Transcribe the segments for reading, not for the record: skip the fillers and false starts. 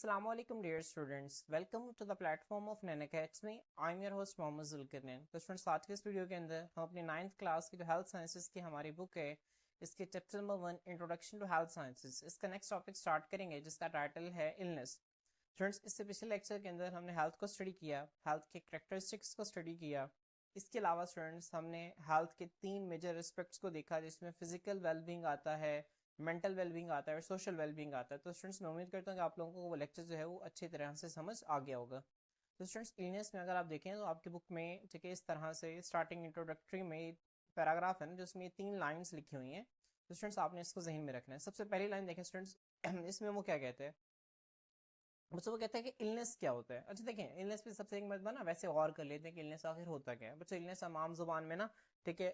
Assalamu alaikum dear students. Welcome to the platform of Nan Academy. I'm your host Mohammad Zulqarnain. तो students आज के इस video के अंदर हम अपनी 9th क्लास की जो हेल्थ साइंसेज की हमारी बुक है इसके chapter number 1 introduction to health sciences इसका नेक्स्ट टॉपिक स्टार्ट करेंगे जिसका टाइटल है इलनेस। स्टूडेंट्स इससे पिछले लेक्चर के अंदर हमने हेल्थ को स्टडी किया, हेल्थ के कैरेक्टरिस्टिक्स को स्टडी किया। इसके अलावा स्टूडेंट्स हमने हेल्थ के 3 मेजर एस्पेक्ट्स को देखा जिसमें फिजिकल वेलबींग आता है, मेंटल वेलबींग आता है और सोशल वेलबींग आता है। तो स्टूडेंट्स मैं उम्मीद करता हूँ कि आप लोगों को वो लेक्चर जो है वो अच्छी तरह से समझ आ गया होगा। तो स्टूडेंट्स इलनेस में अगर आप देखें तो आपकी बुक में ठीक है इस तरह से स्टार्टिंग इंट्रोडक्टरी में पैराग्राफ है ना जिसमें 3 लाइन्स लिखी हुई हैं। तो स्टूडेंट्स आपने इसको जहन में रखना है। सबसे पहली लाइन देखें स्टूडेंट्स इसमें वो क्या कहते हैं, बच्चों वो कहते हैं कि इलनेस क्या होता है। अच्छा देखें इलनेस पे सबसे एक मतलब ना वैसे और कर लेते हैं कि इलनेस आखिर होता क्या है। बच्चों इलनेस हम आम जुबान में ना ठीक है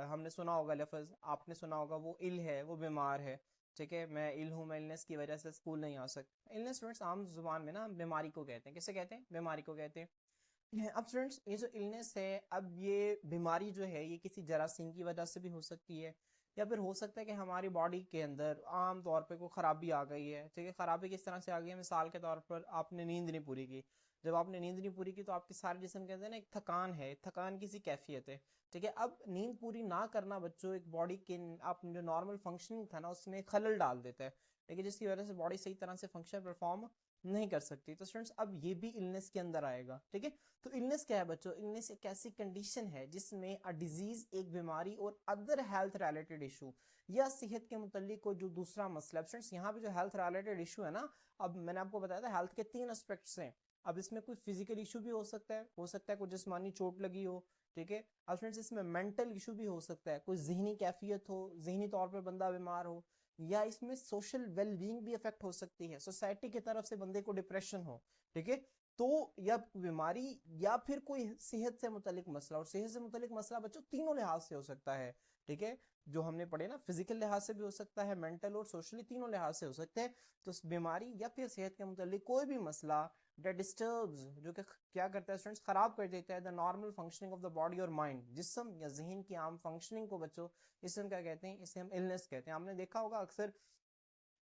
हमने सुना होगा लफ्ज़, आपने सुना होगा वो इल है, वो बीमार है। ठीक है मैं इल हूँ, मैं इलनेस की वजह से स्कूल नहीं आ सकता। इलनेस स्टूडेंट्स आम जुबान में ना बीमारी को कहते हैं। किसे कहते हैं? बीमारी को कहते हैं। अब स्टूडेंट्स ये जो इलनेस है, अब ये बीमारी जो है ये किसी जरासीम की वजह से भी हो सकती है या फिर हो सकता है कि हमारी बॉडी के अंदर आम तौर पे कोई खराबी आ गई है। ठीक है खराबी किस तरह से आ गई है, मिसाल के तौर पर आपने नींद नहीं पूरी की। जब आपने नींद नहीं पूरी की तो आपके सारे जिस्म के अंदर ना एक थकान है, थकान किसी कैफियत है। ठीक है अब नींद पूरी ना करना बच्चों एक बॉडी के आप जो नॉर्मल फंक्शनिंग था ना उसमें खलल डाल देता है। ठीक है जिसकी वजह से बॉडी सही तरह से फंक्शन परफॉर्म नहीं कर सकती। तो स्टूडेंट्स अब ये भी इलनेस के अंदर आएगा। ठीक है तो इलनेस क्या है बच्चों? इलनेस एक ऐसी कंडीशन है जिसमें अ डिजीज, एक बीमारी और अदर हेल्थ रिलेटेड इशू या सेहत के मुतल्लिक कोई जो दूसरा मसला। स्टूडेंट्स यहाँ पे जो हेल्थ रिलेटेड इशू है ना, अब मैंने आपको बताया था हेल्थ के 3 एस्पेक्ट्स हैं। अब इसमें कोई फिजिकल इशू भी हो सकता है कोई जिस्मानी चोट लगी हो। ठीक है अब स्टूडेंट्स इसमें मेंटल इशू भी हो सकता है, कोई जहनी कैफियत हो, जहनी तौर पर बंदा बीमार हो, या इसमें सोशल वेलबींग भी अफेक्ट हो सकती है, सोसाइटी की तरफ से बंदे को डिप्रेशन हो। ठीक है तो या बीमारी या फिर कोई सेहत से मुतालिक मसला, और सेहत से मुतालिक मसला बच्चों तीनों लिहाज से हो सकता है। ठीक है जो हमने पढ़े ना, फिजिकल लिहाज से भी हो सकता है, मेंटल और सोशली तीनों लिहाज से हो सकते हैं। तो बीमारी या फिर सेहत के मुतालिक कोई भी मसला that disturbs, जो कि क्या करता है स्टूडेंट्स, खराब कर देता है the normal functioning of the body और माइंड, जिस्म या जहन की आम फंक्शनिंग को बच्चों इसे हम क्या कहते हैं, इसे हम इलनेस कहते हैं। आपने देखा होगा अक्सर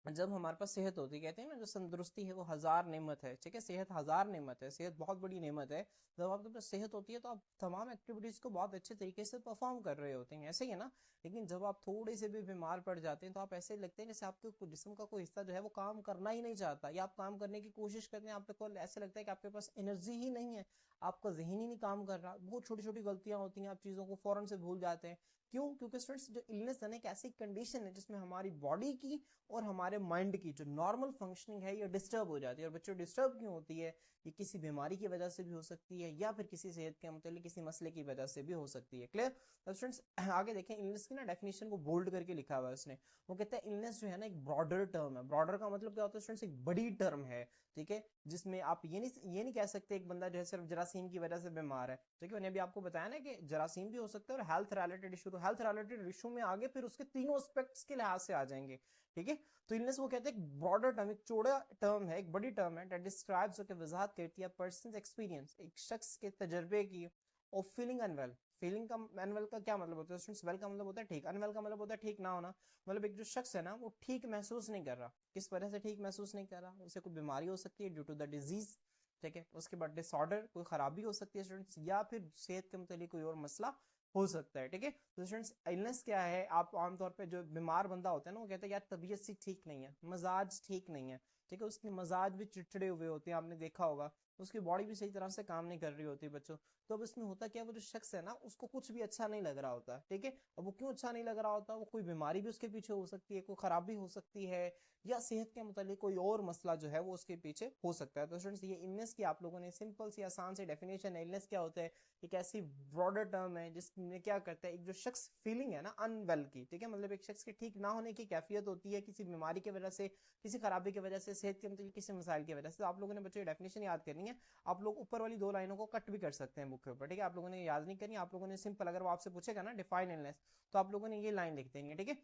जब हमारे पास सेहत होती है, कहते हैं ना जो तंदुरुस्ती है वो 1000 नेमत है। ठीक है सेहत 1000 नेमत है, सेहत बहुत बड़ी नेमत है। जब आपके पास सेहत होती है तो आप तमाम एक्टिविटीज को बहुत अच्छे तरीके से परफॉर्म कर रहे होते हैं, ऐसे ही है ना। लेकिन जब आप थोड़े से भी बीमार पड़ जाते हैं तो आप ऐसे लगते हैं जैसे आपके जिस्म का कोई हिस्सा जो है वो काम करना ही नहीं चाहता, या आप काम करने की कोशिश करते हैं आपको ऐसे लगता है कि आपके पास एनर्जी ही नहीं है, आपका जहन ही नहीं काम कर रहा। बहुत छोटी छोटी गलतियां होती हैं, आप चीज़ों को फौरन से भूल जाते हैं। क्यों? क्योंकि स्टूडेंट्स जो इलनेस है ना एक ऐसी कंडीशन है जिसमें हमारी बॉडी की और हमारे माइंड की जो नॉर्मल फंक्शनिंग है ये डिस्टर्ब हो जाती है। और बच्चों डिस्टर्ब क्यों होती है? ये किसी बीमारी की वजह से भी हो सकती है या फिर किसी सेहत के मतलब किसी मसले की वजह से भी हो सकती है। क्लियर? तो स्टूडेंट्स आगे देखें इलनेस की ना डेफिनेशन को बोल्ड करके लिखा हुआ है उसने। वो कहता है इलनेस जो है ना एक ब्रॉडर टर्म है। ब्रॉडर का मतलब क्या होता है स्टूडेंट्स? एक बड़ी टर्म है। ठीक है जिसमें आप ये नहीं कह सकते एक बंदा जो है सिर्फ जरासीम की वजह से बीमार है। ठीक है मैंने अभी आपको बताया ना कि जरासीम भी हो सकता है और हेल्थ रिलेटेड इशू। तो हेल्थ रिलेटेड इशू में आगे फिर उसके तीनों एस्पेक्ट्स के लिहाज से आ जाएंगे। ठीक है तो इलनेस वो कहते हैं ब्रॉडर टर्म, एक चौड़ा टर्म है, एक बड़ी टर्म है दैट डिस्क्राइब्स, जो कि वजाहत करती है पर्सन एक्सपीरियंस, एक शख्स के तजर्बे की, और फीलिंग अनवेल। फीलिंग का अनवेल का क्या मतलब होता है? वेल का मतलब होता है ठीक, अनवेल का मतलब होता है ठीक ना होना। मतलब एक जो शख्स है ना वो ठीक महसूस नहीं कर रहा। किस वजह से ठीक महसूस नहीं कर रहा? उसे कोई बीमारी हो सकती है ड्यू टू द डिजीज। ठीक है उसके बाद डिसऑर्डर, कोई खराबी हो सकती है स्टूडेंट्स, या फिर सेहत के मतलब कोई और मसला हो सकता है। ठीक है तो स्टूडेंट्स इलनेस क्या है? आप आमतौर पे जो बीमार बंदा होता है ना वो कहता है यार तबीयत सी ठीक नहीं है, मजाज ठीक नहीं है। ठीक है उसके मजाज भी चिड़चिड़े हुए होते हैं, आपने देखा होगा। उसकी बॉडी भी सही तरह से काम नहीं कर रही होती बच्चों। तो अब इसमें होता क्या, वो जो शख्स है ना उसको कुछ भी अच्छा नहीं लग रहा होता। ठीक है अब वो क्यों अच्छा नहीं लग रहा होता? वो कोई बीमारी भी उसके पीछे हो सकती है, कोई खराबी हो सकती है, या सेहत के मुतालिक कोई और मसला जो है वो उसके पीछे हो सकता है। तो स्टूडेंट्स ये इलनेस की आप लोगों ने सिंपल सी आसान सी डेफिनेशन है। इलनेस क्या होता है? एक ऐसी ब्रॉडर टर्म है जिसमें क्या करता है, एक जो शख्स फीलिंग है ना अनवेल की, ठीक है मतलब एक शख्स के ठीक ना होने की कैफियत होती है किसी बीमारी की वजह से, किसी खराबी की वजह से, सेहत के मतलब किसी मसाइल की वजह से। तो आप लोगों ने बच्चों डेफिनेशन याद करनी है। आप लोग ऊपर वाली 2 लाइनों को कट भी कर सकते हैं बुक के ऊपर। ठीक है आप लोगों ने याद नहीं करनी, आप लोगों ने सिंपल अगर वो आपसे पूछेगा ना डिफाइन इलनेस, तो आप लोगों ने ये लाइन लिख देंगे। ठीक है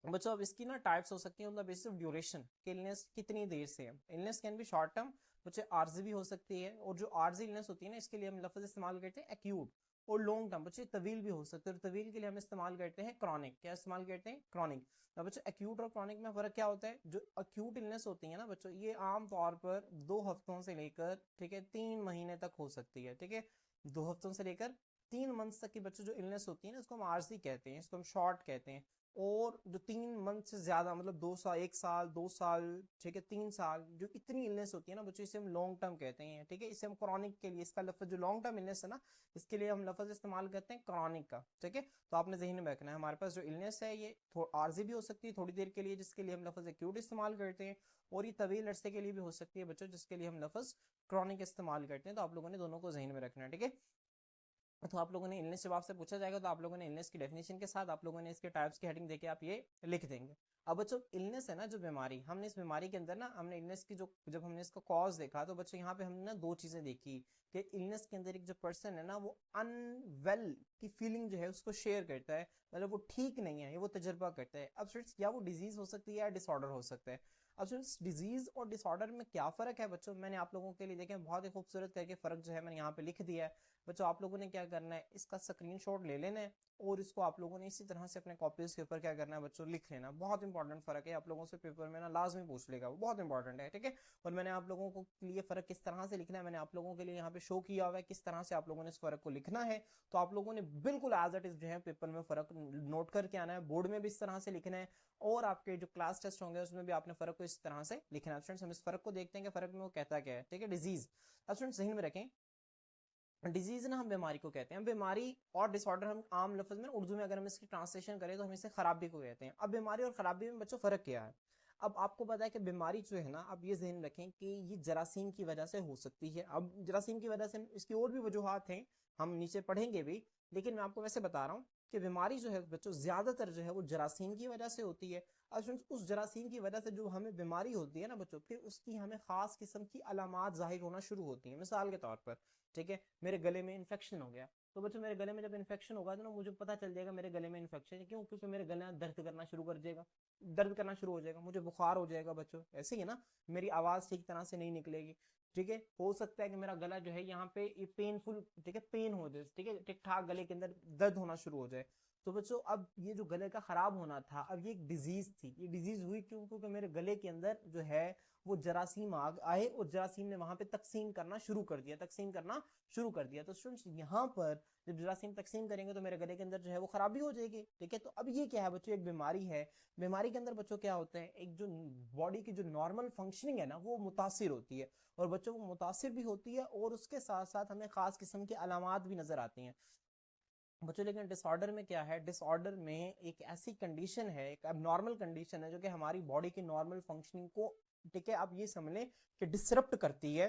बच्चों अब इसकी ना टाइप्स हो सकती है on the basis of duration कि इलनेस कितनी देर से है। Illness can be short term, बच्चे आर्जी भी हो सकती है, और जो आर्जी इलनेस होती है ना इसके लिए हम लफ्ज इस्तेमाल करते हैं एक्यूट। और लॉन्ग टर्म बच्चे तवील भी हो सकते हैं, और तवील के लिए हम इस्तेमाल करते हैं क्रॉनिक। क्या इस्तेमाल करते हैं? क्रॉनिक। अब बच्चों एक्यूट और क्रॉनिक में फर्क क्या होता है? जो एक्यूट इलनेस होती है ना बच्चों, ये आम तौर पर 2 हफ्तों से लेकर, ठीक है, 3 महीने तक हो सकती है, ठीक है। 2 हफ्तों से लेकर 3 मंथ तक की बच्चों जो इलनेस होती है ना, इसको हम आरसी कहते हैं, इसको हम शॉर्ट कहते हैं। और जो 3 मंथ से ज्यादा, मतलब 2 साल, 1 साल, 2 साल, ठीक है, 3 साल, जो इतनी इलनेस होती है ना बच्चों, इसे हम लॉन्ग टर्म कहते हैं, ठीक है। इसे हम क्रॉनिक के लिए, इसका लफ्ज जो लॉन्ग टर्म इलनेस है ना, इसके लिए हम लफ्ज इस्तेमाल करते हैं क्रॉनिक का, ठीक है। तो आपने जहन में रखना है, हमारे पास जो इलनेस है ये आरजी भी हो सकती है थोड़ी देर के लिए, जिसके लिए हम लफ्ज एक्यूट इस्तेमाल करते हैं, और ये तवील अरसे के लिए भी हो सकती है बच्चों, जिसके लिए हम लफ्ज क्रॉनिक इस्तेमाल करते हैं। तो आप लोगों ने दोनों को जहन में रखना है, ठीक है। तो आप लोगों ने इलनेस जब आपसे पूछा जाएगा तो आप लोगों ने इलनेस की डेफिनेशन के साथ आप लोगों ने इसके टाइप्स की हेडिंग देके आप ये लिख देंगे। अब बच्चों इलनेस है ना, जो बीमारी, हमने इस बीमारी के अंदर ना, हमने इलनेस की जो, जब हमने इसका कॉज देखा तो बच्चों यहाँ पे हमने ना 2 चीजें देखी कि इलनेस के अंदर एक जो पर्सन है ना, वो अनवेल की फीलिंग जो है उसको शेयर करता है, मतलब वो ठीक नहीं है, ये वो तजर्बा करता है। अब स्टूडेंट्स, या वो डिजीज हो सकती है या डिसऑर्डर हो सकता है। अब स्टूडेंट्स, डिजीज और डिसऑर्डर में क्या फर्क है बच्चों, मैंने आप लोगों के लिए देखें बहुत ही खूबसूरत करके फर्क जो है मैंने यहाँ पे लिख दिया है। बच्चों आप लोगों ने क्या करना है, इसका स्क्रीनशॉट ले लेना है, और इसको आप लोगों ने इसी तरह से अपने कॉपीज के ऊपर क्या करना है बच्चों, लिख लेना। बहुत इंपॉर्टेंट फर्क है, आप लोगों से पेपर में ना लाजमी पूछ लेगा, वो बहुत इंपॉर्टेंट है, ठीक है। और मैंने आप लोगों को लिए फर्क किस तरह से लिखना है, मैंने आप लोगों के लिए यहाँ पे शो किया हुआ है किस तरह से आप लोगों ने इस फर्क को लिखना है। तो आप लोगों ने बिल्कुल एज इट इज जो है पेपर में फर्क नोट करके आना है, बोर्ड में भी इस तरह से लिखना है, और आपके जो क्लास टेस्ट होंगे उसमें भी आपने फर्क को इस तरह से लिखना है। स्टूडेंट्स हम इस फर्क को देखते हैं कि फर्क में वो कहता क्या है, ठीक है। डिजीज, अब स्टूडेंट्स ज़हन में रखें, डिजीज ना हम बीमारी को कहते हैं, बीमारी और डिसऑर्डर हम आम लफ्ज में उर्दू में अगर हम इसकी ट्रांसलेशन करें तो हम इसे खराबी को कहते हैं। अब बीमारी और खराबी में बच्चों फर्क क्या है? अब आपको पता है कि बीमारी जो है ना, अब ये ध्यान रखें कि ये जरासीम की वजह से हो सकती है। अब जरासीम की वजह से इसकी और भी वजूहत हैं, हम नीचे पढ़ेंगे भी, लेकिन मैं आपको वैसे बता रहा हूँ कि बीमारी जो है बच्चों ज्यादातर जो है वो जरासीम की वजह से होती है। अब फ्रेंड्स उस जरासीम की वजह से जो हमें बीमारी होती है ना बच्चों, फिर उसकी हमें खास किस्म की अलामात जाहिर होना शुरू होती हैं। मिसाल के तौर पर, ठीक है, मेरे गले में इन्फेक्शन हो गया, तो बच्चों मेरे गले में जब इन्फेक्शन होगा तो ना मुझे पता चल जाएगा मेरे गले में इन्फेक्शन है। क्यों? क्योंकि मेरे गले दर्द करना शुरू कर देगा, दर्द करना शुरू हो जाएगा, मुझे बुखार हो जाएगा बच्चों। ऐसे ही है ना, मेरी आवाज ठीक तरह से नहीं निकलेगी, ठीक है। हो सकता है कि मेरा गला जो है यहाँ पे ये पेनफुल, ठीक है, पेन हो जाए, ठीक है, ठीक ठाक गले के अंदर दर्द होना शुरू हो जाए। तो बच्चों अब ये जो गले का खराब होना था, अब ये एक डिजीज थी। ये डिजीज हुई क्यों? क्योंकि मेरे गले के अंदर जो है वो जरासीम आए, और जरासीम ने वहां पे तकसीम करना शुरू कर दिया, तकसीम करना शुरू कर दिया। तो स्टूडेंट्स यहाँ पर जब जरासीम तकसीम करेंगे तो मेरे गले के अंदर जो है वो खराबी हो जाएगी, ठीक है। तो अब ये क्या है बच्चों? एक बीमारी है। बीमारी के अंदर बच्चों क्या होता है, एक जो बॉडी की जो नॉर्मल फंक्शनिंग है ना वो मुतासिर होती है, और बच्चों को मुतासिर भी होती है, और उसके साथ साथ हमें खास किस्म की अलामात भी नजर आती हैं बच्चों। लेकिन डिसऑर्डर में क्या है? डिसऑर्डर में एक ऐसी कंडीशन है, एक अबनॉर्मल कंडीशन है जो कि हमारी बॉडी की नॉर्मल फंक्शनिंग को, ठीक है, आप ये समझ लें कि डिसरप्ट करती है,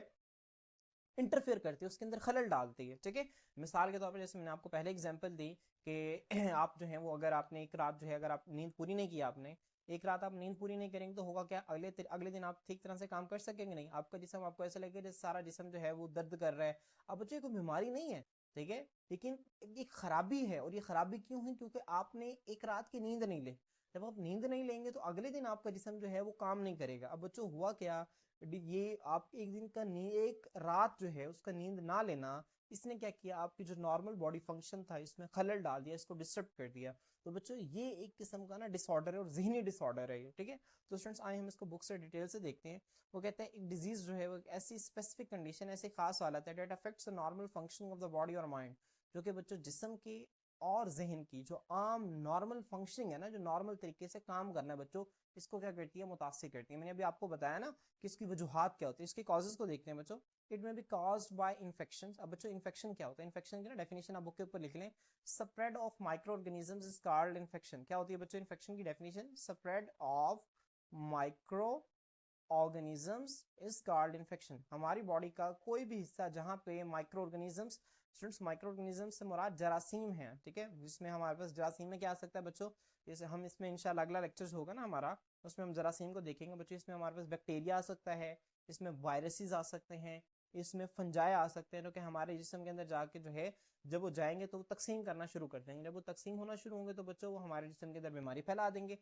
इंटरफेयर करती है, उसके अंदर खलल डालती है, ठीक है। मिसाल के तौर पर जैसे मैंने आपको पहले एग्जांपल दी कि आप जो है वो, अगर आपने एक रात जो है, अगर आप नींद पूरी नहीं की, आपने एक रात आप नींद पूरी नहीं करेंगे तो होगा क्या? अगले दिन आप ठीक तरह से काम कर सकेंगे नहीं, आपका जिस्म, आपको ऐसा लगेगा जैसे सारा जिस्म जो है वो दर्द कर रहा है। अब बच्चों कोई बीमारी नहीं है, ठीक है, लेकिन ये खराबी है। और ये खराबी क्यों है? क्योंकि आपने एक रात की नींद नहीं ली। जब आप नींद नहीं लेंगे तो अगले दिन आपका जिस्म जो है वो काम नहीं करेगा। अब बच्चों हुआ क्या, ये आप एक दिन का एक रात जो है उसका नींद ना लेना, इसने क्या किया? आपकी जो नॉर्मल बॉडी फंक्शन था इसमें खलल डाल दिया, इसको डिस्टर्ब कर दिया। तो बच्चों ये एक किस्म का ना डिसऑर्डर है, और जहनी डिसऑर्डर है ये, ठीक है। तो स्टूडेंट्स आए हम इसको बुक से डिटेल से देखते हैं। वो कहते हैं एक डिजीज जो है वो एक ऐसी स्पेसिफिक कंडीशन, ऐसी खास हालत है that affects the normal functioning of the body और माइंड, जो कि बच्चों जिस्म की और जहन की जो आम नॉर्मल फंक्शनिंग है ना, जो नॉर्मल तरीके से काम करना है बच्चों, इसको क्या करती है? मुतासिर करती है। मैंने अभी आपको बताया ना कि इसकी वजूहात क्या होती है। इसके कॉजेज को देखते हैं बच्चों। इट में बी कॉज्ड बाय इन्फेक्शन। अब बच्चों इन्फेक्शन क्या होता है? इन्फेक्शन की ना डेफिनेशन आप बुक के ऊपर लिख लें, spread of micro organisms is called infection. क्या होती है बच्चों इन्फेक्शन की definition? Spread of micro organisms is called infection. हमारी बॉडी का कोई भी हिस्सा जहां पे micro organisms, students micro organism से मुराद जरासीम है, ठीक है, जिसमें हमारे पास जरासीम में क्या आ सकता है बच्चों? जैसे हम इसमें इंशाल्लाह अगला लेक्चर होगा ना हमारा, उसमें हम जरासीम को देखेंगे बच्चों। इसमें हमारे पास बैक्टीरिया आ सकता है, इसमें वायरसेस आ सकते हैं, इसमें फंजाई आ सकते हैं, जो कि हमारे जिस्म के अंदर जाके जो है जब वो जाएंगे तो वो तकसीम करना शुरू कर देंगे। जब वो तकसीम होना शुरू होंगे तो बच्चों वो हमारे जिस्म के अंदर बीमारी फैला देंगे।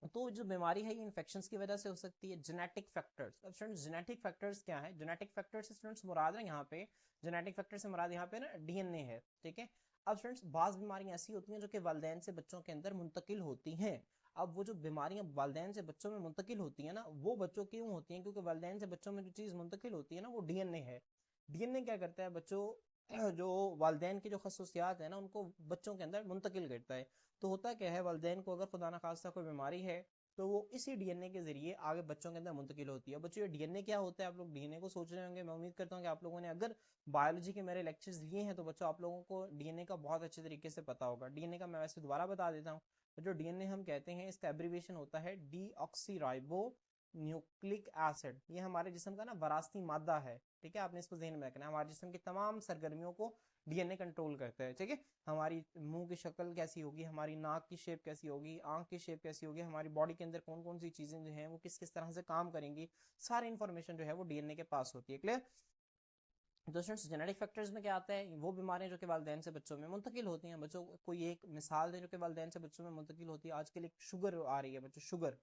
तो जो बीमारी है ये इन्फेक्शंस की वजह से हो सकती है। जेनेटिक फैक्टर्स, अब स्टूडेंट्स जेनेटिक फैक्टर्स क्या है? जेनेटिक फैक्टर्स से स्टूडेंट्स मुराद है यहाँ पे, जेनेटिक फैक्टर से मुराद यहाँ पे ना डीएनए है, ठीक है। अब स्टूडेंट्स बाज़ बीमारियां ऐसी होती हैं जो कि वालिदैन से बच्चों के अंदर मुंतकिल होती हैं। अब वो जो बीमारियां वालिदैन से बच्चों में मुंतकिल होती हैं ना, वो बच्चों क्यों होती हैं? क्योंकि वालिदैन से बच्चों में जो चीज़ मुंतकिल होती है ना, वो डीएनए है। डीएनए क्या करता है? बच्चों जो वालिदैन की जो खसूसियात है ना, उनको बच्चों के अंदर मुंतकिल करता है। तो होता क्या है, वालिदैन को अगर खुदा ना खास्ता कोई बीमारी है तो वो इसी डीएनए के जरिए आगे बच्चों के अंदर मुंतकिल होती है। बच्चों ये डीएनए क्या होता है? आप लोग डीएनए को सोच रहे होंगे। मैं उम्मीद करता हूँ कि आप लोगों ने अगर बायोलॉजी के मेरे लेक्चर्स लिए हैं तो बच्चों आप लोगों को डीएनए का बहुत अच्छे तरीके से पता होगा। डीएनए का मैं वैसे दोबारा बता देता हूँ। तो जो डीएनए हम कहते हैं इसका एब्रीविएशन होता है डीऑक्सीराइबो न्यूक्लिक एसिड। ये हमारे जिस्म का ना वरासती मादा है, ठीक है। आपने इसको ज़हन में रखना है। हमारे जिस्म की तमाम सरगर्मियों को डीएनए कंट्रोल करता है, ठीक है। हमारी मुंह की शक्ल कैसी होगी, हमारी नाक की शेप कैसी होगी, आंख की शेप कैसी होगी, हमारी बॉडी के अंदर कौन कौन सी चीजें जो हैं वो किस किस तरह से काम करेंगी, सारी इंफॉर्मेशन जो है वो डीएनए के पास होती है। क्लियर? तो स्टूडेंट्स जेनेटिक फैक्टर्स में क्या आता है? वो बीमारियां जो कि वालिदैन से बच्चों में मुंतकिल होती हैं। बच्चों कोई एक मिसाल दें जो कि वालिदैन से बच्चों में मुंतकिल होती है। आजकल एक शुगर आ रही है बच्चों, शुगर,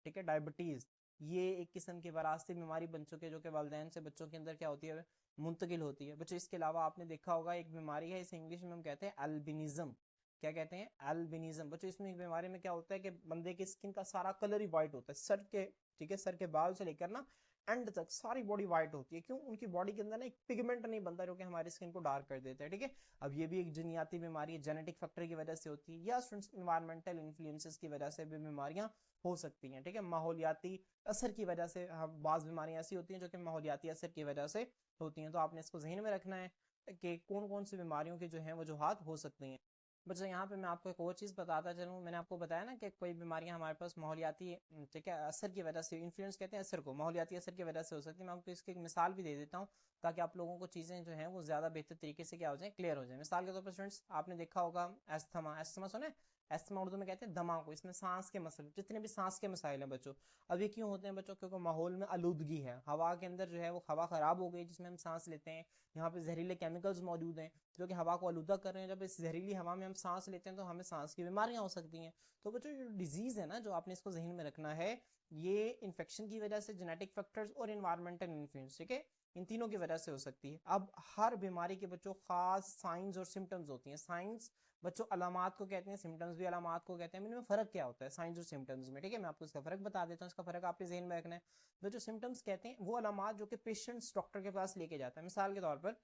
ठीक है, डायबिटीज। ये एक किस्म की वरासती बीमारी बन चुकी है जो कि वालिदैन से बच्चों के अंदर क्या होती है? मुंतकिल होती है। बच्चों इसके अलावा आपने देखा होगा एक बीमारी है, इसे इंग्लिश में हम कहते हैं एल्बिनिज्म। क्या कहते हैं? एल्बिनिज्म। बच्चों इसमें एक बीमारी में क्या होता है कि बंदे की स्किन का सारा कलर ही व्हाइट होता है, सर के, ठीक है, सर के बाल से लेकर ना एंड तक सारी बॉडी व्हाइट होती है। क्यों? उनकी बॉडी के अंदर ना एक पिगमेंट नहीं बनता जो कि हमारी स्किन को डार्क कर देता है, ठीक है। अब ये भी एक जनियाती बीमारी है, जेनेटिक फैक्टर की वजह से होती है, या इन्वायरमेंटल इन्फ्लुएंसेस की वजह से भी बीमारियां हो सकती हैं, ठीक है। माहौलियाती असर की वजह से हम बाज़ बीमारियां ऐसी होती हैं जो कि माहौलियाती असर की वजह से होती हैं। तो आपने इसको जहन में रखना है कि कौन कौन सी बीमारियों की जो है वजूहात हो सकती हैं। बच्चों यहाँ पे मैं आपको एक और चीज़ बताता चलूँ। मैंने आपको बताया ना कि कोई बीमारियां हमारे पास माहौलियाती, ठीक है, असर की वजह से, इन्फ्लुएंस कहते हैं असर को, माहौलियाती असर की वजह से हो सकती है। मैं आपको इसकी एक मिसाल भी दे देता हूँ ताकि आप लोगों को चीज़ें जो हैं वो ज़्यादा बेहतर तरीके से क्या हो जाए, क्लियर हो जाए। मिसाल के तौर पर स्टूडेंट्स आपने देखा होगा एस्थमा, एस्थमा सुना है? एस्थमा उर्दू में कहते हैं दमा को। इसमें सांस के मसले, जितने भी सांस के मसाइल हैं बच्चों, अब ये क्यों होते हैं बच्चों? क्योंकि माहौल में आलूदगी है, हवा के अंदर जो है वो हवा खराब हो गई जिसमें हम सांस लेते हैं। यहाँ पे जहरीले केमिकल्स मौजूद हैं जो कि हवा को आलूदा कर रहे हैं। जब इस जहरीली हवा में हम सांस लेते हैं तो हमें सांस की बीमारियां हो सकती हैं। तो बच्चों जो डिजीज है ना, जो आपने इसको जहन में रखना है, ये इन्फेक्शन की वजह से, जेनेटिक फैक्टर्स और इन्वायरमेंटल इन्फ्लुएंस, ठीक है, इन तीनों की वजह से हो सकती है। अब हर बीमारी के बच्चों खास साइंस और सिम्टम्स होती हैं। साइंस बच्चों अलामात को कहते हैं, सिम्टम्स भी अलामात को कहते हैं। इनमें फ़र्क क्या होता है साइंस और सिम्टम्स में, ठीक है? मैं आपको इसका फ़र्क बता देता हूँ। इसका फ़र्क आपके जहन में रखना है। तो जो सिम्टम्स कहते हैं वो अलामात जो कि पेशेंट्स डॉक्टर के पास लेके जाता है। मिसाल के तौर पर,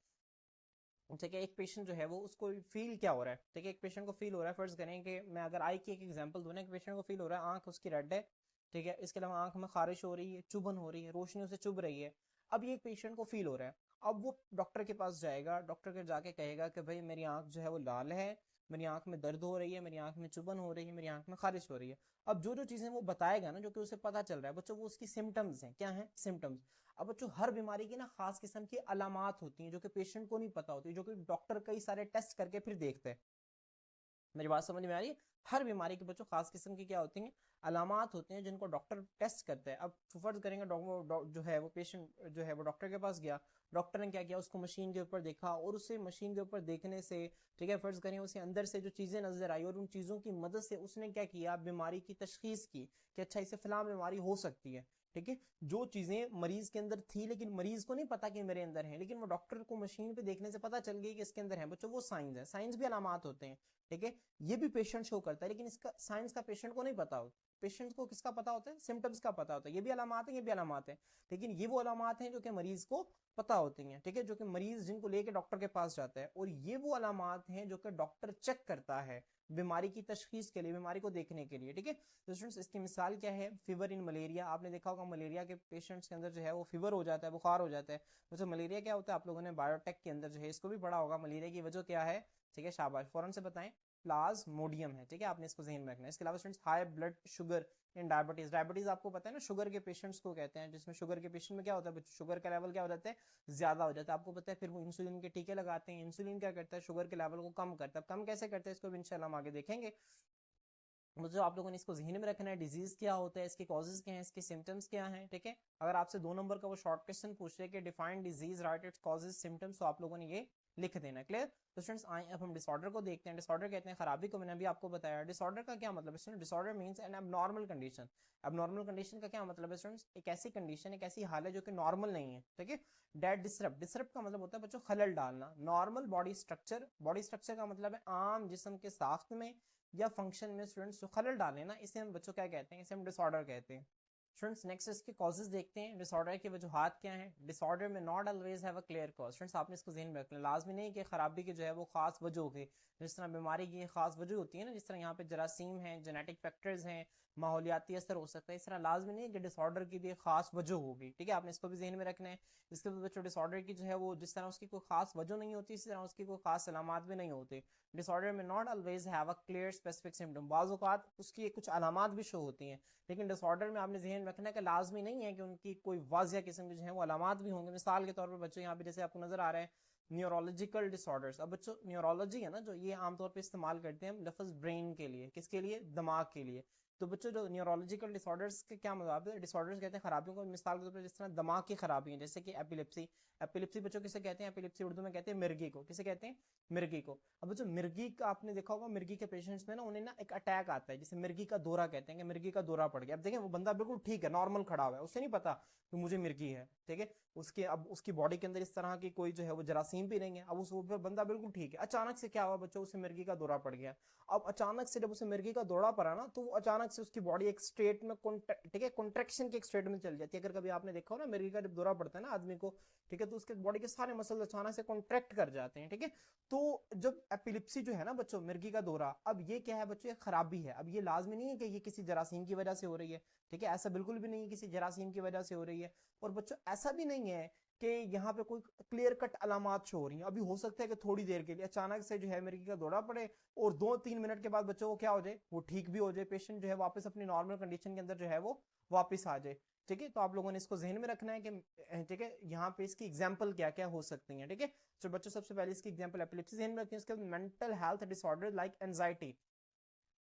ठीक है, एक पेशेंट जो है वो उसको फील क्या हो रहा है, ठीक है, एक पेशेंट को फील हो रहा है, फर्ज करें कि मैं अगर आई की एक एग्जांपल दूं ना, एक पेशेंट को फील हो रहा है आंख उसकी रेड है, ठीक है, इसके अलावा आंख में खारिश हो रही है, चुभन हो रही है, रोशनी उसे चुभ रही है। अब ये एक पेशेंट को फील हो रहा है। अब वो डॉक्टर के पास जाएगा, डॉक्टर के जाके कहेगा कि भाई मेरी आंख जो है वो लाल है, मेरी आंख में दर्द हो रही है, मेरी आंख में चुभन हो रही है, मेरी आंख में खारिश हो रही है। अब जो जो चीजें वो बताएगा ना, जो कि उसे पता चल रहा है बच्चों, वो उसकी सिम्टम्स हैं। क्या है? सिम्टम्स। अब बच्चों हर बीमारी की ना खास किस्म की अलामात होती हैं जो कि पेशेंट को नहीं पता होती, जो कि डॉक्टर कई सारे टेस्ट करके फिर देखते हैं। मेरी बात समझ में आ रही है? हर बीमारी के बच्चों खास किस्म की क्या होती हैं, अलामात होते हैं जिनको डॉक्टर टेस्ट करते हैं। अब फर्ज करेंगे जो है वो पेशेंट जो है वो डॉक्टर के पास गया, डॉक्टर ने क्या किया, उसको मशीन के ऊपर देखा और उसे मशीन के ऊपर देखने से, ठीक है, फर्ज करें उसे अंदर से जो चीजें नजर आई और उन चीजों की मदद से उसने क्या किया, बीमारी की तशखीस की कि अच्छा इसे फलां बीमारी हो सकती है, ठीक है। जो चीजें मरीज के अंदर थी लेकिन मरीज को नहीं पता कि मेरे अंदर है, लेकिन वो डॉक्टर को मशीन पे देखने से पता चल गई कि इसके अंदर है बच्चों, वो साइंस है। साइंस भी अलामात होते हैं, ठीक है। ये भी पेशेंट शो करता है लेकिन इसका साइंस का पेशेंट को नहीं पता होता। पेशेंट को किसका पता होता है? सिम्टम्स का पता होता है। ये भी अलामात है, ये भी अलामात है, लेकिन ये वो अलामात हैं जो कि मरीज को पता होती हैं, ठीक है, जो कि मरीज जिनको लेके डॉक्टर के पास जाता है। और ये वो अलामात हैं जो कि डॉक्टर चेक करता है बीमारी की तशखीस के लिए, बीमारी को देखने के लिए, ठीक है। तो स्टूडेंट्स इसकी मिसाल क्या है? Fever in malaria. आपने देखा होगा मलेरिया के पेशेंट्स के अंदर जो है वो फीवर हो जाता है, बुखार हो जाता है। तो मलेरिया क्या होता है? आप लोगों ने बायोटेक के अंदर जो है इसको भी पढ़ा होगा। मलेरिया की वजह क्या है? ठीक है, शाबाश, फौरन से बताएं। प्लाज्मोडियम है, ठीक है, आपने इसको जहन में रखना है। इसके अलावा students high blood sugar in diabetes. Diabetes आपको पता है ना, शुगर के पेशेंट्स को कहते हैं, जिसमें शुगर के पेशेंट में क्या होता है, शुगर का लेवल क्या हो जाता है, ज्यादा हो जाता है। आपको पता है फिर वो इंसुलिन के टीके लगाते हैं। इंसुलिन क्या करता है? शुगर के लेवल को कम करता है। कम कैसे करता है इसको भी इंशाल्लाह हम आगे देखेंगे। मतलब आप लोगों ने इसको जहन में रखना है, डिजीज क्या होता है, इसके कॉजेज क्या हैं, इसके सिम्टम्स क्या हैं, ठीक है। अगर आपसे 2 नंबर का वो शॉर्ट क्वेश्चन पूछ रहे कि define disease, right its causes symptoms, तो आप लोगों ने ये लिख देना। क्लियर? तो स्टूडेंट्स आए अब हम डिसऑर्डर को देखते हैं। डिसऑर्डर कहते हैं खराबी को, मैंने अभी आपको बताया। डिसऑर्डर का क्या मतलब है? Disorder means N abnormal condition. Abnormal condition का क्या मतलब है स्टूडेंट्स? एक ऐसी कंडीशन, एक ऐसी हालत जो कि नॉर्मल नहीं है। ठीक है? डेट डिसरप्ट, डिसरप्ट का मतलब होता है बच्चों खलल डालना। Normal body structure, body structure का मतलब है आम जिस्म के साख्त में या फंक्शन में स्टूडेंट्स जो खलल डाले ना, इसे हम बच्चों क्या कहते हैं? इसे हम डिसऑर्डर कहते हैं। स्टूडेंट्स नेक्स्ट इसके कॉजेज देखते हैं। डिसऑर्डर की वजूहात क्या हैं? डिसऑर्डर में not always have a clear cause. Students आपने इसको ज़हन में रखना, लाजमी नहीं कि खराबी की जो है वो खास वजह होगी। जिस तरह बीमारी की खास वजह होती है ना, जिस तरह यहाँ पे जरासीम हैं, जेनेटिक फैक्टर्स हैं, माहौलियाती असर हो सकता है, इस तरह लाजमी नहीं है कि डिसऑर्डर की भी एक खास वजह होगी। ठीक है, आपने इसको भी जहन में रखना है। इसके बच्चों डिसऑर्डर की जो है वो जिस तरह उसकी कोई खास वजह नहीं होती, इसी तरह उसकी कोई खास अलामात भी नहीं होती। डिसऑर्डर में not always have a clear specific symptom, बाज़ औक़ात उसकी कुछ अलामात भी शो होती हैं, लेकिन डिसऑर्डर में आपने जहन रखना है कि लाजमी नहीं है कि उनकी कोई वाजिया किस्म की जो है वो अलामात भी होंगे। मिसाल के तौर पर बच्चों यहाँ पे जैसे आपको नजर आ रहा है न्यूरोलॉजिकल डिसऑर्डर्स। अब बच्चों न्यूरोलॉजी है ना जो, ये आमतौर पे इस्तेमाल करते हैं लफ्ज ब्रेन के लिए, किसके लिए? दिमाग के लिए। तो बच्चों जो न्यूरोलॉजिकल डिसऑर्डर्स के क्या मतलब है? डिसऑर्डर्स कहते हैं खराबियों को। मिसाल के तौर पर जिस तरह दिमाग की खराबी है, जैसे कि एपिलेप्सी। एपिलेप्सी बच्चों किसे कहते हैं? एपिलेप्सी उर्दू में कहते हैं मिर्गी को। किसे कहते हैं? मिर्गी को। अब बच्चों मिर्गी का आपने देखा होगा, मिर्गी के पेशेंट्स में ना उन्हें ना एक अटैक आता है, जिसे मिर्गी का दौरा कहते हैं, कि मिर्गी का दौरा पड़ गया। अब देखें वो बंदा बिल्कुल ठीक है, नॉर्मल खड़ा हुआ है, उसे नहीं पता कि मुझे मिर्गी है। ठीक है? उसके अब उसकी बॉडी के अंदर इस तरह की कोई जो है वो जरासीम भी नहीं है। अब उस बंदा बिल्कुल ठीक है, अचानक से क्या हुआ बच्चों? उसे मिर्गी का दौरा पड़ गया। अब अचानक से जब उसे मिर्गी का दौरा पड़ा ना, तो वो अचानक से उसकी बॉडी एक स्टेट में ठीक है, कॉन्ट्रेक्शन के एक स्टेट में चल जाती है। अगर कभी आपने देखा हो ना मिर्गी का जब दौरा पड़ता है ना आदमी को, ठीक है, तो उसके बॉडी के सारे मसल अचानक से कॉन्ट्रैक्ट कर जाते हैं। ठीक है? तो जब एपिलिप्सी जो है ना बच्चों, मिर्गी का दौरा, अब ये क्या है बच्चों? ये खराबी है। अब ये लाजमी नहीं है कि ये किसी जरासीम की वजह से हो रही है। ठीक है? ऐसा बिल्कुल भी नहीं है किसी जरासीम की वजह से हो रही है। और बच्चों ऐसा भी नहीं है कि यहाँ पे कोई क्लियर कट अलामात शो हो रही हैं। अभी हो सकता है कि थोड़ी देर के लिए अचानक से जो है मिर्गी का दौरा पड़े और 2-3 मिनट के बाद बच्चों को क्या हो जाए? वो ठीक भी हो जाए, पेशेंट जो है वापस अपनी नॉर्मल कंडीशन के अंदर जो है वो वापस आ जाए। ठीक है? तो आप लोगों ने इसको जहन में रखना है कि ठीक है यहाँ पे इसकी एग्जाम्पल क्या क्या हो सकती हैं। ठीक है? तो बच्चों सबसे पहले इसकी एग्जाम्पल एपिलेप्सी जहन में रखें। उसके बाद mental health disorder like anxiety.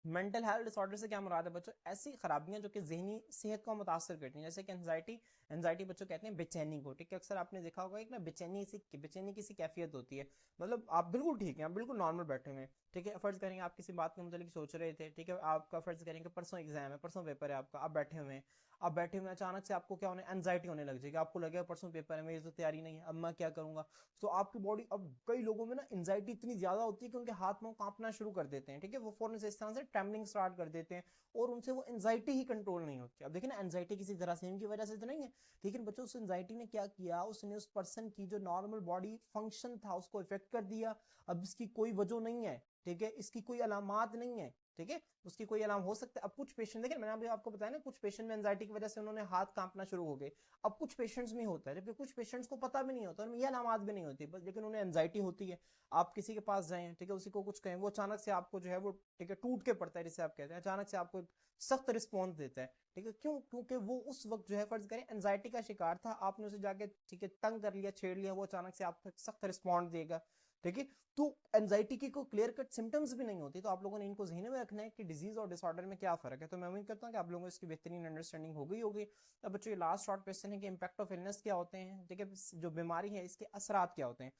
Mental health disorder से क्या मुराद है बच्चों? ऐसी खराबियां जो कि जहनी सेहत को मुतासर करती हैं, जैसे कि एंजाइटी। एंजाइटी बच्चों कहते हैं बेचैनी को। ठीक है? अक्सर आपने देखा होगा एक ना बेचैनी किसी कैफियत होती है, मतलब आप बिल्कुल ठीक हैं, आप बिल्कुल नॉर्मल बैठे हुए हैं। ठीक है? फर्ज करेंगे आप किसी बात के मतलब सोच रहे थे। ठीक है? आपका फर्ज करेंगे परसों एग्जाम है, परसों पेपर है आपका, आप बैठे हुए हैं। आप बैठे हुए अचानक से आपको क्या होने? एंजाइटी होने लग जाएगी। आपको लगेगा परसों पेपर है, मेरी तो तैयारी नहीं है, अब मैं क्या करूंगा? तो आपकी बॉडी, अब कई लोगों में ना एंजाइटी इतनी ज्यादा होती है कि उनके हाथ पांव कांपना शुरू कर देते हैं। ठीक है? वो फौरन से इस तरह से ट्रेमलिंग स्टार्ट कर देते हैं और उनसे वो एंजाइटी ही कंट्रोल नहीं होती। अब देखिए ना, एंजाइटी किसी जरासीम की वजह से तो नहीं है, लेकिन बच्चों उस एंजाइटी ने क्या किया? उसने उस पर्सन की जो नॉर्मल बॉडी फंक्शन था उसको इफेक्ट कर दिया। अब इसकी कोई वजह नहीं है। ठीक है? इसकी कोई अलामात नहीं है। ठीक है? उसकी कोई अलाम हो सकता है। अब कुछ पेशेंट देखें, मैंने अभी आपको बताया ना, कुछ पेशेंट में एंजाइटी की वजह से उन्होंने हाथ कांपना शुरू हो गए। अब कुछ पेशेंट्स में होता है, जबकि कुछ पेशेंट्स को पता भी नहीं होता, उनमें ये अलामात भी नहीं होती, बस लेकिन उन्हें एंजाइटी होती है। आप किसी के पास जाएं, ठीक है, उसी को कुछ कहें, वो अचानक से आपको जो है वो, ठीक है, टूट के पड़ता है, जिसे आप कहते हैं, अचानक से आपको सख्त रिस्पॉन्स देता है। ठीक है? क्यों? क्योंकि वो उस वक्त जो है फर्ज करें एंजाइटी का शिकार था, आपने उसे जाके ठीक है तंग कर लिया, छेड़ लिया, वो अचानक से आपको सख्त रिस्पॉन्स देगा। ठीक है? तो एंजाइटी की कोई क्लियर कट सिम्टम्स भी नहीं होती। तो आप लोगों ने इनको ज़हन में रखना है कि डिजीज और डिसऑर्डर में क्या फर्क है। तो मैं उम्मीद करता हूँ कि आप लोगों को इसकी बेहतरीन अंडरस्टैंडिंग हो गई होगी। अब बच्चों ये लास्ट शॉर्ट क्वेश्चन है कि इंपैक्ट ऑफ इलनेस क्या होते हैं। ठीक है? जो बीमारी है इसके असरात क्या होते हैं।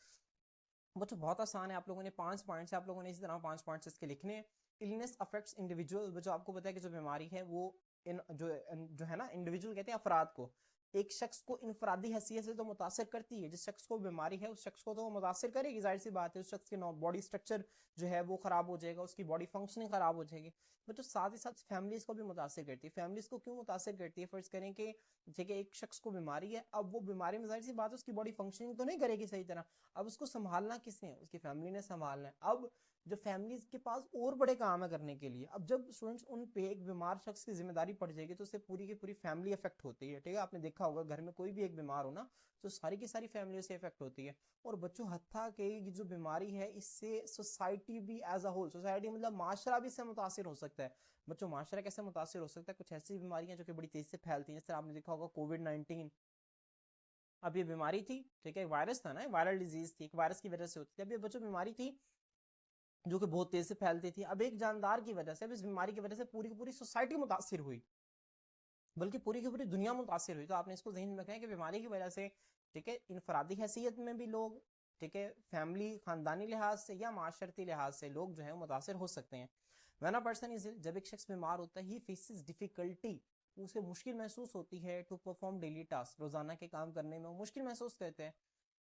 बच्चों बहुत आसान है, आप लोगों ने 5 पॉइंट्स है, आप लोगों ने इसी तरह 5 पॉइंट्स इसके लिखने हैं। Illness affects individual. बच्चों आपको पता है कि जो बीमारी है वो इन जो है ना, इंडिविजुअल कहते हैं अफराद को, एक शख्स को इनफरादी हैसियत से तो मुतासर करती है। जिस शख्स को बीमारी है उस शख्स को तो वो मुतासर करेगी, जाहिर सी बात है। उस शख्स के बॉडी स्ट्रक्चर जो है वो खराब हो जाएगा, उसकी बॉडी फंक्शनिंग खराब हो जाएगी। बच्चों साथ ही साथ फैमिलीज को भी मुतासर करती है। फैमिलीज को क्यों मुतासर करती है? फर्ज करें कि ठीक है एक शख्स को बीमारी है, अब वो बीमारी में जाहिर सी बात है उसकी बॉडी फंक्शनिंग तो नहीं करेगी सही तरह। अब उसको संभालना किसने? उसकी फैमिली ने संभालना है। अब जो फैमिली के पास और बड़े काम है करने के लिए, अब जब स्टूडेंट्स उन पे एक बीमार शख्स की जिम्मेदारी पड़ जाएगी तो उससे पूरी की पूरी फैमिली इफेक्ट होती है। ठीक है? आपने देखा होगा घर में कोई भी एक बीमार हो ना, तो सारी की सारी फैमिली से इफेक्ट होती है। और बच्चों हत्ता के ये जो बीमारी है इससे सोसाइटी भी एज अ होल, सोसाइटी मतलब माशरा भी इससे मुतासिर हो सकता है। बच्चों माशरा कैसे मुतासिर हो सकता है? कुछ ऐसी बीमारियां जो कि बड़ी तेजी से फैलती हैं, जैसे आपने देखा होगा कोविड-19। अब ये बीमारी थी, ठीक है, वायरस था ना, वायरल डिजीज थी, वायरस की वजह से होती थी। अब ये बच्चों बीमारी थी जो कि बहुत तेज से फैलती थी। अब एक जानदार की वजह से, अब इस बीमारी की वजह से पूरी की पूरी सोसाइटी मुतासिर हुई, बल्कि पूरी की पूरी दुनिया मुतासिर हुई। तो आपने इसको ज़हन में रखना है कि बीमारी की वजह से, ठीक है, इनफरादी हैसियत में भी लोग, ठीक है, फैमिली खानदानी लिहाज से या माशरती लिहाज से लोग जो है मुतासर हो सकते हैं। When a person is ill, जब एक शख्स बीमार होता है, ही फेसेस डिफिकल्टी, उसे मुश्किल महसूस होती है टू परफॉर्म डेली टास्क, रोजाना के काम करने में वो मुश्किल महसूस करते हैं।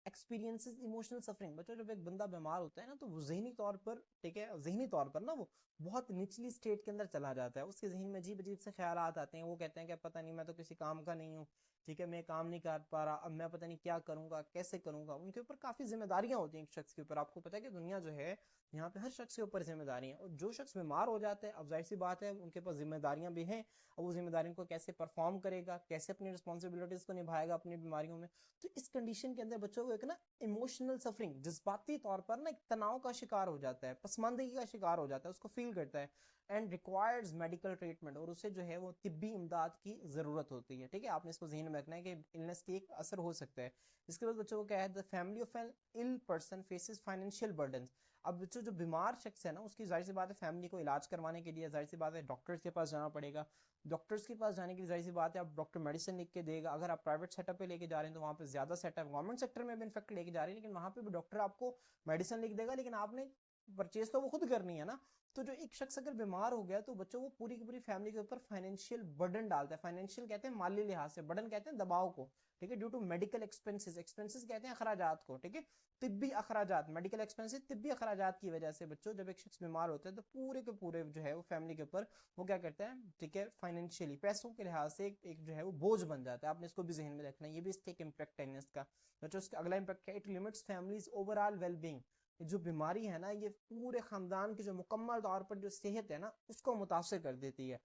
एक्सपीरियंसेस इमोशनल सफरिंग, बच्चों जब एक बंदा बीमार होता है ना तो वो जहनी तौर पर, ठीक है, जहनी तौर पर ना वो बहुत निचली स्टेट के अंदर चला जाता है, उसके जहन में अजीब अजीब से ख्यालात आते हैं, वो कहते हैं कि पता नहीं मैं तो किसी काम का नहीं हूँ, ठीक है, मैं काम नहीं कर पा रहा, अब मैं पता नहीं क्या करूंगा, कैसे करूंगा। उनके ऊपर काफी जिम्मेदारियां होती हैं एक शख्स के ऊपर। आपको पता है कि दुनिया जो है यहाँ पे हर शख्स के ऊपर जिम्मेदारी है, और जो शख्स बीमार हो जाता है, अब जाहिर सी बात है उनके पास जिम्मेदारियां भी हैं, और वो जिम्मेदारियों को कैसे परफॉर्म करेगा, कैसे अपनी रिस्पॉन्सिबिलिटीज को निभाएगा अपनी बीमारियों में। तो इस कंडीशन के अंदर बच्चों को एक ना इमोशनल सफरिंग, जज्बाती तौर पर ना एक तनाव का शिकार हो जाता है, पसमानदगी का शिकार हो जाता है, उसको फील करता है, एंड रिक्वायर्स मेडिकल ट्रीटमेंट, और उसे जो है वो तिब्बी इमदाद की जरूरत होती है। ठीक है, आपने इसको जहन में रखना है कि इलनेस की एक असर हो सकता है। इसके बाद बच्चों को क्या है, the family of an ill person faces financial burden. अब बच्चों जो बीमार शख्स है ना, उसकी जाहिर सी बात है फैमिली को इलाज करवाने के लिए जाहिर सी बात है डॉक्टर्स के पास जाना पड़ेगा। डॉक्टर्स के पास जाने की जाहिर सी बात है, आप डॉक्टर मेडिसिन लिख के देगा। अगर आप प्राइवेट सेटअप पे लेके जा रहे हैं तो वहाँ पे ज्यादा सेटअप, गवर्नमेंट सेक्टर में भी इनफेक्ट लेके जा रहे हैं, लेकिन वहाँ पे भी डॉक्टर आपको मेडिसिन लिख देगा, लेकिन आपने परचेज तो वो खुद करनी है ना। तो जो एक शख्स अगर बीमार हो गया तो बच्चों वो पूरी की पूरी फैमिली के ऊपर फाइनेंशियल बर्डन डालता है। फाइनेंशियल कहते हैं माली लिहाज से, बर्डन कहते हैं दबाव को, ठीक है, due to medical expenses, expenses कहते हैं अखराजात को, ठीक है, तिब्बी अखराजात, मेडिकल एक्सपेंसेस तिब्बी अखराजात की वजह से बच्चों जब एक शख्स बीमार होता है तो पूरे के पूरे जो है वो फैमिली के ऊपर वो क्या करता है, ठीक है, फाइनेंशियली पैसों के लिहाज से एक जो है वो बोझ बन जाता है। आपने इसको भी जहन में रखना है, ये भी इसका एक इम्पैक्ट है इसका। बच्चों इसका अगला इम्पैक्ट है, it limits families overall wellbeing. जो बीमारी है ना ये पूरे खानदान की जो मुकम्मल तौर पर जो सेहत है ना उसको मुतासर कर देती है।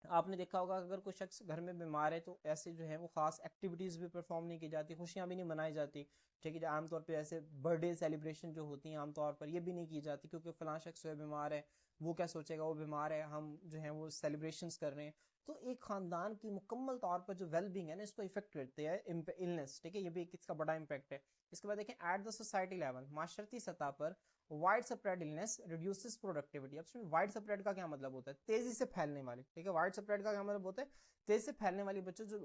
आपने देखा होगा अगर कोई शख्स घर में बीमार है तो ऐसे जो है वो खास एक्टिविटीज भी परफॉर्म नहीं की जाती, खुशियां भी नहीं मनाई जाती, ठीक है, आमतौर पे ऐसे बर्थडे सेलिब्रेशन जो होती हैं आमतौर पर ये भी नहीं की जाती, क्योंकि फलां शख्स जो है बीमार है, वो क्या सोचेगा, वो बीमार है, हम जो है वो सेलिब्रेशंस कर रहे हैं। तो एक खानदान की मुकम्मल तौर पर जो वेलबींग है ना इसको इफेक्ट करते हैं इलनेस, ठीक है, ये भी एक इसका बड़ा इंपैक्ट है। इसके बाद देखें, एट द सोसाइटी लेवल, माशरती सतह पर wide spread illness reduces productivity. अब वाइड स्प्रेड का क्या मतलब होता है, तेजी से फैलने वाली, ठीक है, वाइड स्प्रेड का क्या मतलब होता है, तेजी से फैलने वाली। बच्चों जो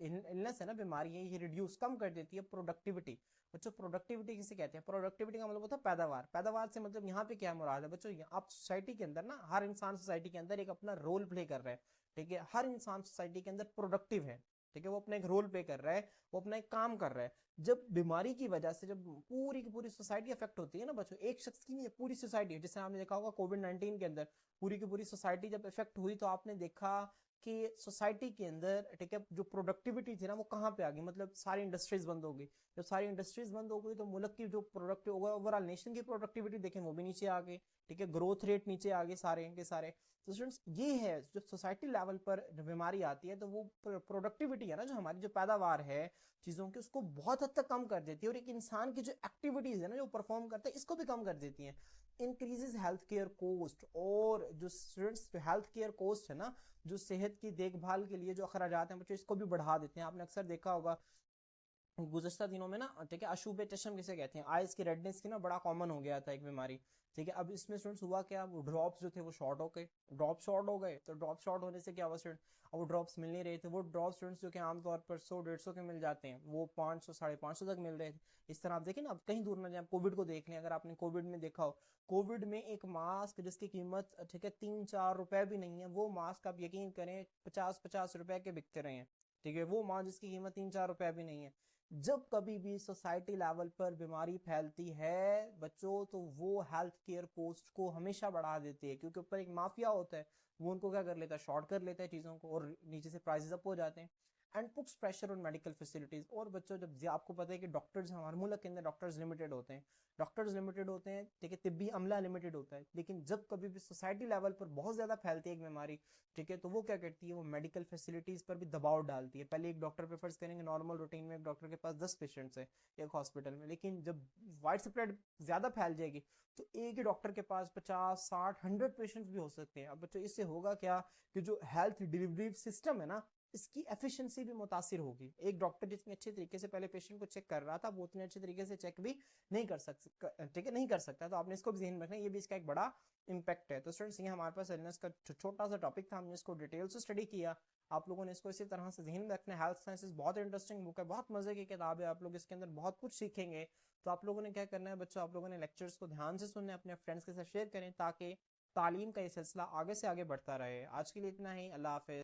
इलनेस है ना, बीमारी है, ये रिड्यूस कम कर देती है प्रोडक्टिविटी। बच्चों प्रोडक्टिविटी किसे कहते हैं, प्रोडक्टिविटी का मतलब होता है पैदावार। पैदावार से मतलब यहाँ पे क्या मुराद है बच्चों, आप सोसाइटी के अंदर ना, हर इंसान सोसाइटी के अंदर एक अपना रोल प्ले कर रहा है, ठीक है, हर इंसान सोसाइटी के अंदर प्रोडक्टिव है, ठीक है, वो अपना एक रोल प्ले कर रहा है, वो अपना एक काम कर रहा है। जब बीमारी की वजह से जब पूरी की पूरी सोसाइटी अफेक्ट होती है ना बच्चों, एक शख्स की नहीं पूरी सोसाइटी, जैसे आपने देखा होगा कोविड-19 के अंदर पूरी की पूरी सोसाइटी जब इफेक्ट हुई तो आपने देखा कि सोसाइटी के अंदर, ठीक है, जो प्रोडक्टिविटी थी ना वो कहाँ पे आ गई, मतलब सारी इंडस्ट्रीज बंद हो गई। जब सारी इंडस्ट्रीज बंद हो गई तो मुल्क की जो प्रोडक्टिव ओवरऑल नेशन की प्रोडक्टिविटी देखें वो भी नीचे आ गई, ठीक है, ग्रोथ रेट नीचे आ गए सारे के सारे। तो स्टूडेंट्स ये है जब सोसाइटी लेवल पर बीमारी आती है तो वो प्रोडक्टिविटी है ना, जो हमारी जो पैदावार है चीज़ों की, उसको बहुत हद तक कम कर देती है, और एक इंसान की जो एक्टिविटीज़ है ना जो परफॉर्म करता है इसको भी कम कर देती हैं। इंक्रीजेज हेल्थ केयर कोस्ट, और जो स्टूडेंट्स जो हेल्थ केयर कोस्ट है ना, जो सेहत की देखभाल के लिए जो अखराजात हैं बच्चों इसको भी बढ़ा देते हैं। आपने अक्सर देखा होगा गुज़श्ता दिनों में ना, ठीक है, अशुभ चश्म किसे कहते हैं, आइज की रेडनेस की ना बड़ा कॉमन हो गया था एक बीमारी, ठीक है। अब इसमें स्टूडेंट्स हुआ क्या, वो ड्रॉप्स जो थे वो शॉर्ट हो गए, ड्रॉप शॉर्ट हो गए, तो ड्रॉप शॉर्ट होने से क्या हुआ स्टूडेंट, अब वो ड्रॉप्स मिल नहीं रहे थे, वो ड्रॉप स्टूडेंट्स जो कि आमतौर पर 100-150 के मिल जाते हैं वो 500 550 तक मिल रहे थे। इस तरह आप देखें ना, अब कहीं दूर ना जाए, कोविड को देख लें, अगर आपने कोविड में देखा हो, कोविड में एक मास्क जिसकी कीमत, ठीक है, 3-4 रुपए भी नहीं है, वो मास्क आप यकीन करें 50-50 रुपए के बिकते रहे हैं, ठीक है, वो मास्क जिसकी कीमत 3-4 रुपए भी नहीं है। जब कभी भी सोसाइटी लेवल पर बीमारी फैलती है बच्चों तो वो हेल्थ केयर कोस्ट को हमेशा बढ़ा देती है, क्योंकि ऊपर एक माफिया होता है, वो उनको क्या कर लेता है, शॉर्ट कर लेता है चीज़ों को, और नीचे से प्राइसेस अप हो जाते हैं, and puts pressure on medical facilities. और बच्चों जब आपको पता है कि डॉक्टर्स, हमारे मुल्क के अंदर डॉक्टर्स लिमिटेड होते हैं, डॉक्टर्स लिमिटेड होते हैं, ठीक है, तिब्बी अमला लिमिटेड होता है, लेकिन जब कभी भी सोसाइटी लेवल पर बहुत ज्यादा फैलती है एक बीमारी, ठीक है, तो वो क्या करती है, वो मेडिकल फैसिलिटीज पर भी दबाव डालती है। पहले एक डॉक्टर पे फर्ज करेंगे, नॉर्मल रूटीन में एक डॉक्टर के पास 10 पेशेंट्स है एक हॉस्पिटल में, लेकिन जब वाइड स्प्रेड ज्यादा फैल जाएगी तो एक ही डॉक्टर के पास 50-60-100 पेशेंट्स भी हो सकते हैं। अब बच्चों इससे होगा क्या कि जो हेल्थ डिलीवरी सिस्टम है ना इसकी एफिशिएंसी भी मुतासिर होगी। एक डॉक्टर जितनी अच्छे तरीके से पहले पेशेंट को चेक कर रहा था वो उतने अच्छे तरीके से चेक भी नहीं कर सकता, ठीक है, नहीं कर सकता। तो आपने इसको भी ध्यान रखना है, ये भी इसका एक बड़ा इम्पैक्ट है। तो स्टूडेंट्स ये हमारे पास इलनेस का छोटा सा टॉपिक था, हमने इसको डिटेल से स्टडी किया। आप लोगों ने इसको इसी तरह से ध्यान में रखना है। हेल्थ साइंसेस बहुत इंटरेस्टिंग बुक है, बहुत मजे की किताब है, आप लोग इसके अंदर बहुत कुछ सीखेंगे। तो आप लोगों ने क्या करना है बच्चों, आप लोगों ने लेक्चर्स को ध्यान से सुनना है, अपने फ्रेंड्स के साथ शेयर करें ताकि तालीम का ये सिलसिला आगे से आगे बढ़ता रहे। आज के लिए इतना ही, अल्लाह हाफिज।